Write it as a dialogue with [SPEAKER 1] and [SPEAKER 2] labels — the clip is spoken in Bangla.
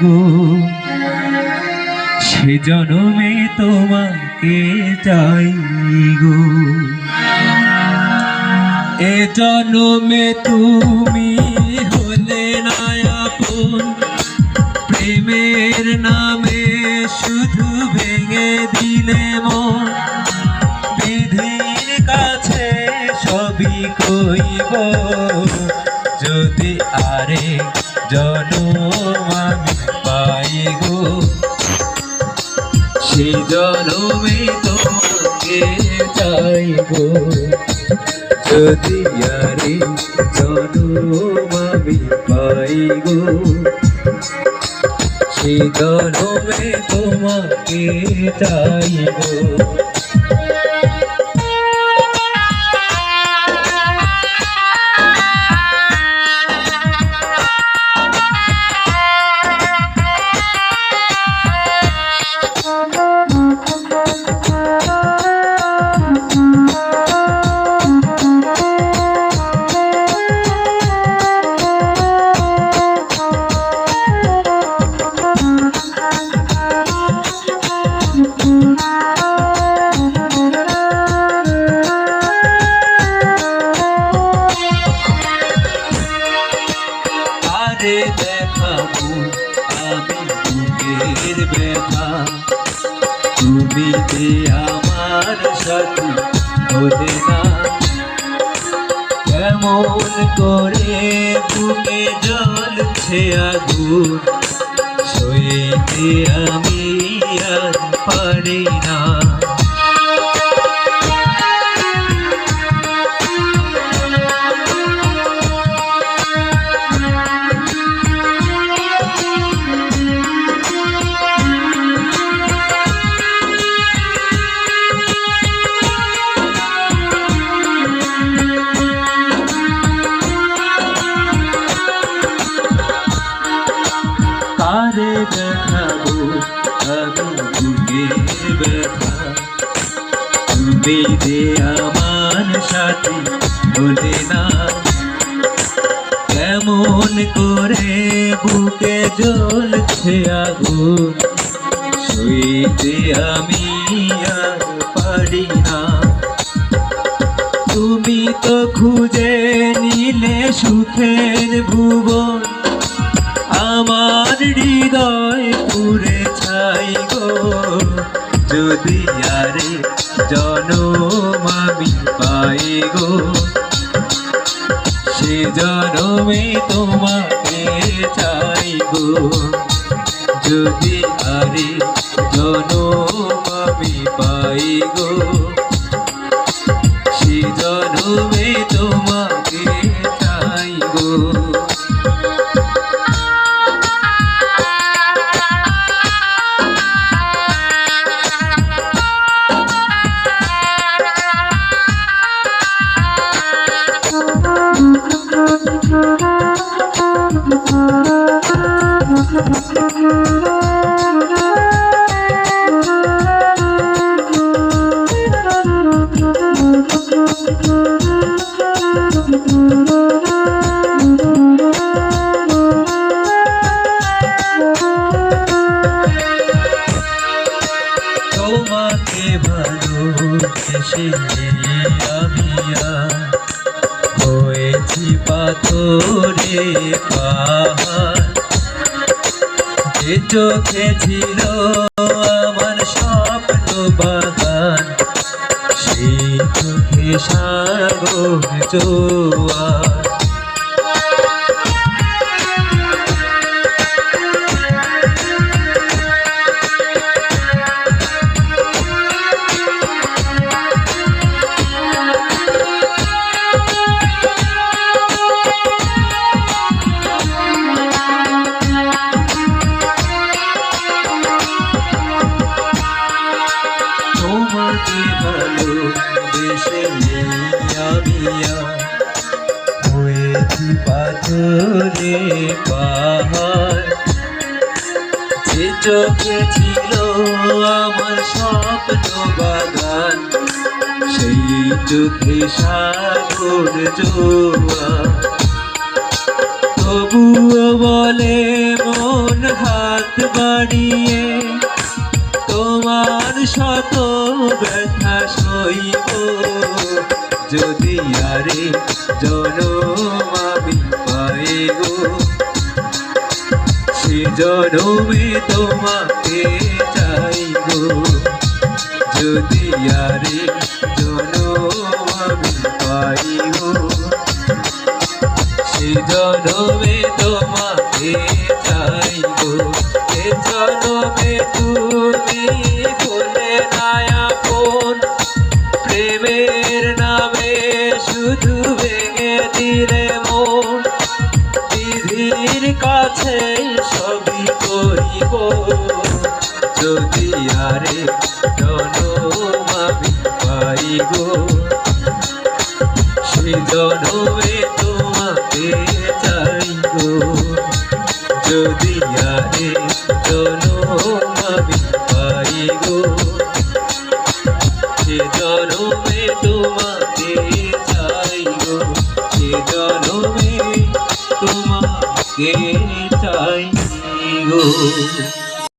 [SPEAKER 1] গো, সে জনমে তোমাকে চাই গো। এ জনমে তুমি হলে না আপন, প্রেমের নামে শুধু ভেঙে দিলে মন। বিধির কাছে সবই কইব, যদি আরে জনম আমি পাই গো, সে জনমে তোমাকে চাই গো। যদি আরে জনম আমি পাই গো, সে জনমে তোমাকে চাই গো। দেখাবো আমি বুকের ব্যথা, তুমি যে আমার সাথী হলে না। কেমন করে বুকে জ্বলছে আগুন, সইতে আমি আর পারি না। কারে দেখাবো আমি বুকের ব্যথা, তুমি যে আমার সাথী হলে না। কেমন করে বুকে জ্বলছে আগুন, সইতে আমি আর পারি না। তুমি তো খুঁজে নিলে সুখের ভুবন, আমার হৃদয় পুরে ছাই গো। যদি আরে জনম আমি পাই গো, সে জনমে তোমাকে চাই গো। যদি আরে জনম আমি পাই গো, সে জনমে তোমাকে চাই গো। তোমাকে ভালোবেসে আমি হয়েছি পাথরে পাহাড়। যে চোখে ছিল আমার স্বপ্ন বাগান, সেই চোখে সাগর জোয়ার। তোমাকে ভালোবেসে আমি হয়েছি পাথরে পাহাড়। যে চোখে ছিল আমার স্বপ্ন বাগান, সেই চোখে সাগর জোয়ার। তবুও বলে মন হাত বাড়িয়ে তোমার শত ব্যথা সইব যদি আরে জনম আমি পাই গো সে জনমে তোমাকে চাইব যদি আরে জনম আমি পাই গো সে জনমে তোমাকে চাইব সে জনমে তুমি ভুলে না আপন প্রেমের নামে শুধু ভেঙে দিলে মন বিধির কাছে সবই করিব যদি আরে জনম আমি পাই গো সে জনমে তোমাকে চাইব যদি আরে জনম আমি পাই গো সে জনমে তোমাকে চাইব সে জনমে তোমাকে চাইব